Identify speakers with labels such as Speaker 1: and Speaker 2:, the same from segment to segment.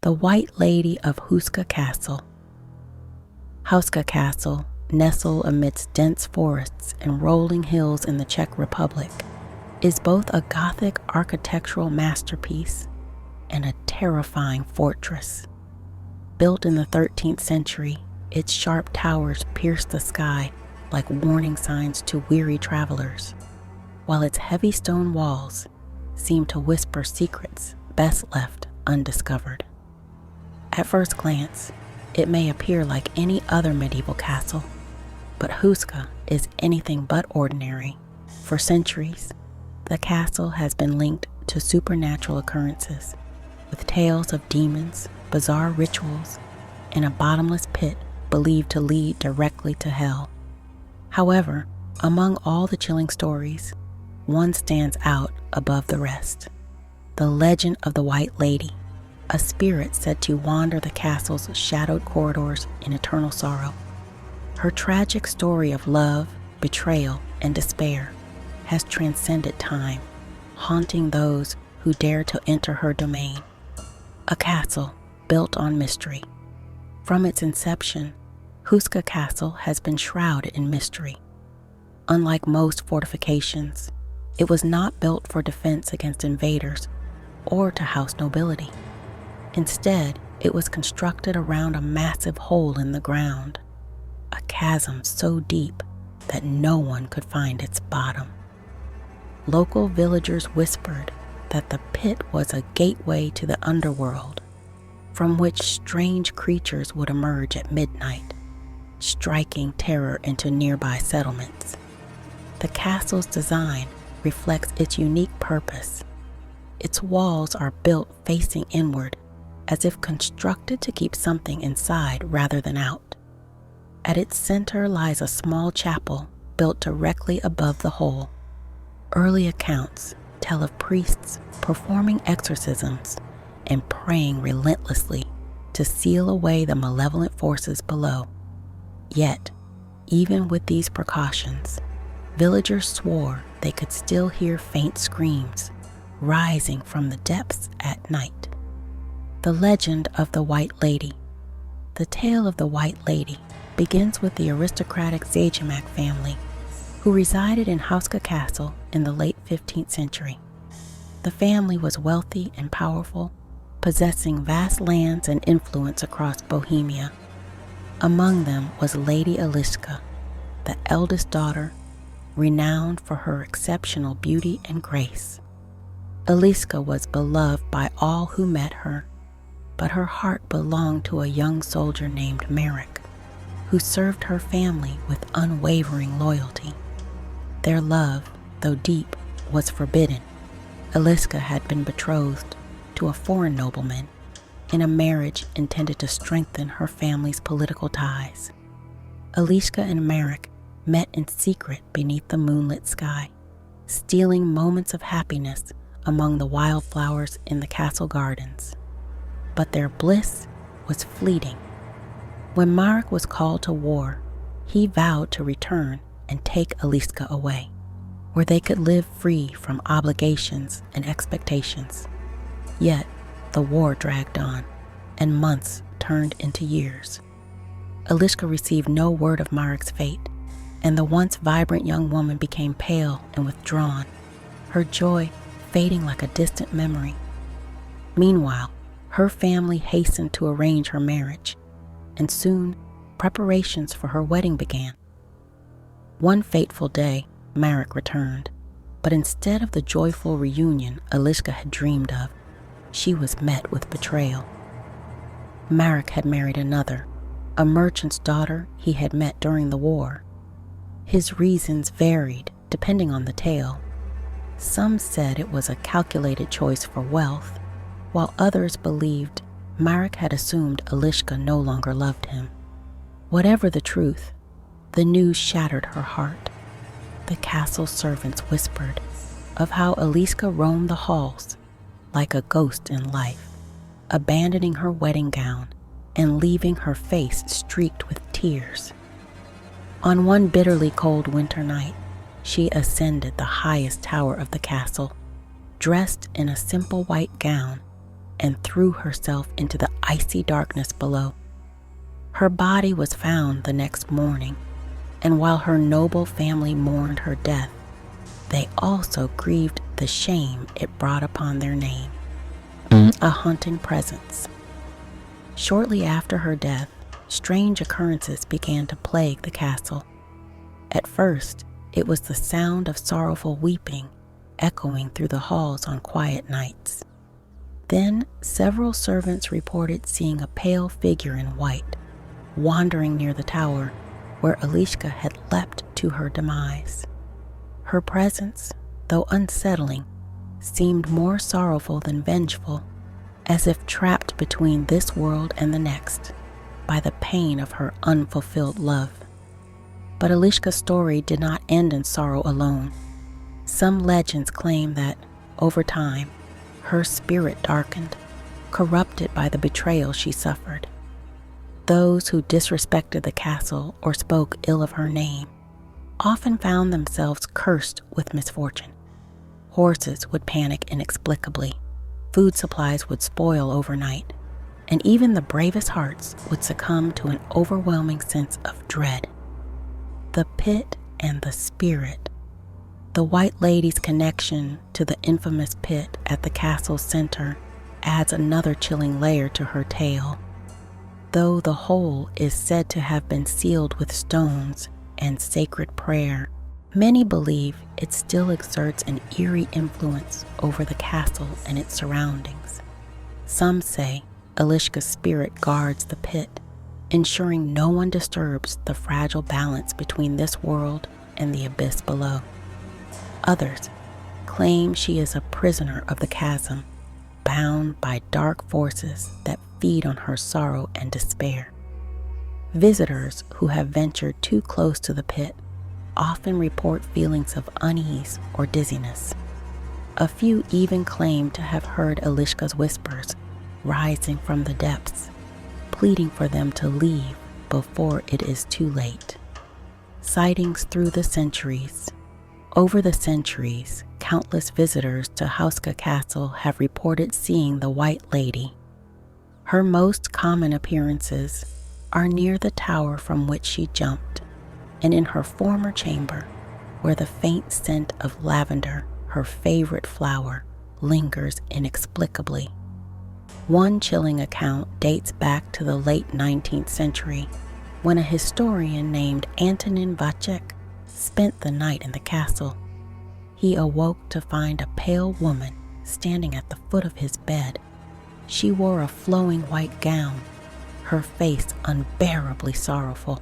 Speaker 1: the White Lady of Houska Castle. Houska Castle, nestled amidst dense forests and rolling hills in the Czech Republic, is both a Gothic architectural masterpiece and a terrifying fortress. Built in the 13th century, its sharp towers pierce the sky like warning signs to weary travelers, while its heavy stone walls seem to whisper secrets best left undiscovered. At first glance, it may appear like any other medieval castle, but Houska is anything but ordinary. For centuries, the castle has been linked to supernatural occurrences, with tales of demons, bizarre rituals, and a bottomless pit believed to lead directly to hell. However, among all the chilling stories, one stands out above the rest: the legend of the White Lady, a spirit said to wander the castle's shadowed corridors in eternal sorrow. Her tragic story of love, betrayal, and despair has transcended time, haunting those who dare to enter her domain. A castle built on mystery. From its inception, Houska Castle has been shrouded in mystery. Unlike most fortifications, it was not built for defense against invaders or to house nobility. Instead, it was constructed around a massive hole in the ground, a chasm so deep that no one could find its bottom. Local villagers whispered that the pit was a gateway to the underworld, from which strange creatures would emerge at midnight, striking terror into nearby settlements. The castle's design reflects its unique purpose. Its walls are built facing inward, as if constructed to keep something inside rather than out. At its center lies a small chapel built directly above the hole. Early accounts tell of priests performing exorcisms and praying relentlessly to seal away the malevolent forces below. Yet, even with these precautions, villagers swore they could still hear faint screams rising from the depths at night. The legend of the White Lady. The tale of the White Lady begins with the aristocratic 𝙤𝙤𝙀 family, who resided in Houska Castle in the late 15th century. The family was wealthy and powerful, possessing vast lands and influence across Bohemia. Among them was Lady 𝙤𝙀𝙀, the eldest daughter, renowned for her exceptional beauty and grace. 𝙤𝙀𝙀 was beloved by all who met her, but her heart belonged to a young soldier named Marek, who served her family with unwavering loyalty. Their love, though deep, was forbidden. 𝙤𝙀𝙀 had been betrothed to a foreign nobleman in a marriage intended to strengthen her family's political ties. 𝙤𝙀𝙀 and Marek met in secret beneath the moonlit sky, stealing moments of happiness among the wildflowers in the castle gardens. But their bliss was fleeting. When Marek was called to war, he vowed to return and take 𝙤𝙀𝙀 away, where they could live free from obligations and expectations. Yet, the war dragged on, and months turned into years. 𝙤𝙀𝙀 received no word of Marek's fate, and the once vibrant young woman became pale and withdrawn, her joy fading like a distant memory. Meanwhile, her family hastened to arrange her marriage, and soon preparations for her wedding began. One fateful day, Marek returned, but instead of the joyful reunion 𝙤𝙀𝙀 had dreamed of, she was met with betrayal. Marek had married another, a merchant's daughter he had met during the war. His reasons varied depending on the tale. Some said it was a calculated choice for wealth, while others believed Marek had assumed 𝙤𝙀𝙀 no longer loved him. Whatever the truth, the news shattered her heart. The castle servants whispered of how 𝙤𝙀𝙀 roamed the halls like a ghost in life, abandoning her wedding gown and leaving her face streaked with tears. On one bitterly cold winter night, she ascended the highest tower of the castle, dressed in a simple white gown and threw herself into the icy darkness below. Her body was found the next morning, and while her noble family mourned her death, they also grieved the shame it brought upon their name, a haunting presence. Shortly after her death, strange occurrences began to plague the castle. At first, it was the sound of sorrowful weeping echoing through the halls on quiet nights. Then, several servants reported seeing a pale figure in white wandering near the tower where 𝙢𝙭𝙀𝙀 had leapt to her demise. Her presence, though unsettling, seemed more sorrowful than vengeful, as if trapped between this world and the next by the pain of her unfulfilled love. But 𝙢𝙭𝙀�'s story did not end in sorrow alone. Some legends claim that, over time, her spirit darkened, corrupted by the betrayal she suffered. Those who disrespected the castle or spoke ill of her name often found themselves cursed with misfortune. Horses would panic inexplicably, food supplies would spoil overnight, and even the bravest hearts would succumb to an overwhelming sense of dread. The pit and the spirit. The White Lady's connection to the infamous pit at the castle's center adds another chilling layer to her tale. Though the hole is said to have been sealed with stones and sacred prayer, many believe it still exerts an eerie influence over the castle and its surroundings. Some say 𝙢𝙭𝙀�'s spirit guards the pit, ensuring no one disturbs the fragile balance between this world and the abyss below. Others claim she is a prisoner of the chasm, bound by dark forces that feed on her sorrow and despair. Visitors who have ventured too close to the pit often report feelings of unease or dizziness. A few even claim to have heard 𝙢𝙭𝙀�'s whispers rising from the depths, pleading for them to leave before it is too late. Sightings through the centuries. Over the centuries, countless visitors to houska Castle have reported seeing the White Lady. Her most common appearances are near the tower from which she jumped, and in her former chamber, where the faint scent of lavender, her favorite flower, lingers inexplicably. One chilling account dates back to the late 19th century, when a historian named Antonin Vacek spent the night in the castle. He awoke to find a pale woman standing at the foot of his bed. She wore a flowing white gown, her face unbearably sorrowful.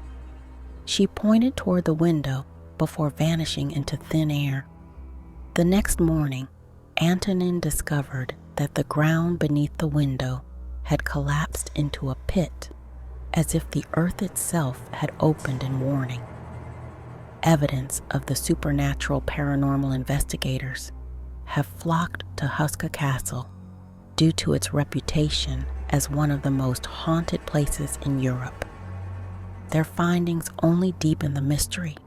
Speaker 1: She pointed toward the window before vanishing into thin air. The next morning, Antonin discovered that the ground beneath the window had collapsed into a pit, as if the earth itself had opened in warning. Evidence of the supernatural paranormal investigators have flocked to houska Castle due to its reputation as one of the most haunted places in Europe. Their findings only deepen the mystery.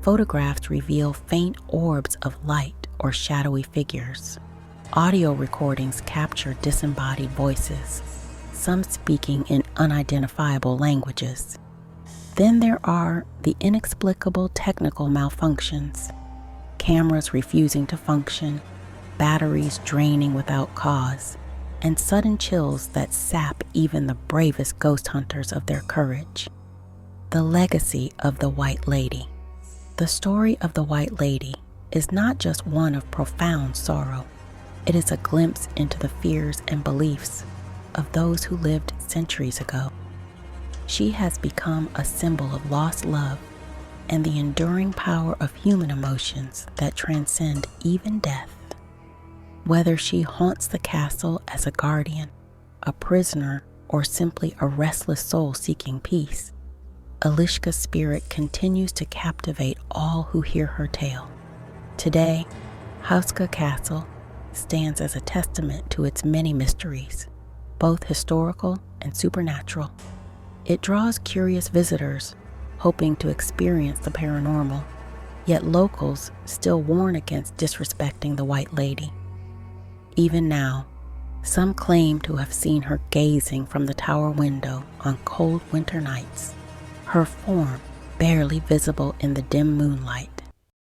Speaker 1: Photographs reveal faint orbs of light or shadowy figures. Audio recordings capture disembodied voices, some speaking in unidentifiable languages. Then there are the inexplicable technical malfunctions, cameras refusing to function, batteries draining without cause, and sudden chills that sap even the bravest ghost hunters of their courage. The legacy of the White Lady. The story of the White Lady is not just one of profound sorrow. It is a glimpse into the fears and beliefs of those who lived centuries ago. She has become a symbol of lost love and the enduring power of human emotions that transcend even death. Whether she haunts the castle as a guardian, a prisoner, or simply a restless soul seeking peace, 𝙢𝙭𝙀�'s spirit continues to captivate all who hear her tale. Today, houska Castle stands as a testament to its many mysteries, both historical and supernatural. It draws curious visitors hoping to experience the paranormal, yet locals still warn against disrespecting the White Lady. Even now, Some claim to have seen her gazing from the tower window on cold winter nights, her form barely visible in the dim moonlight.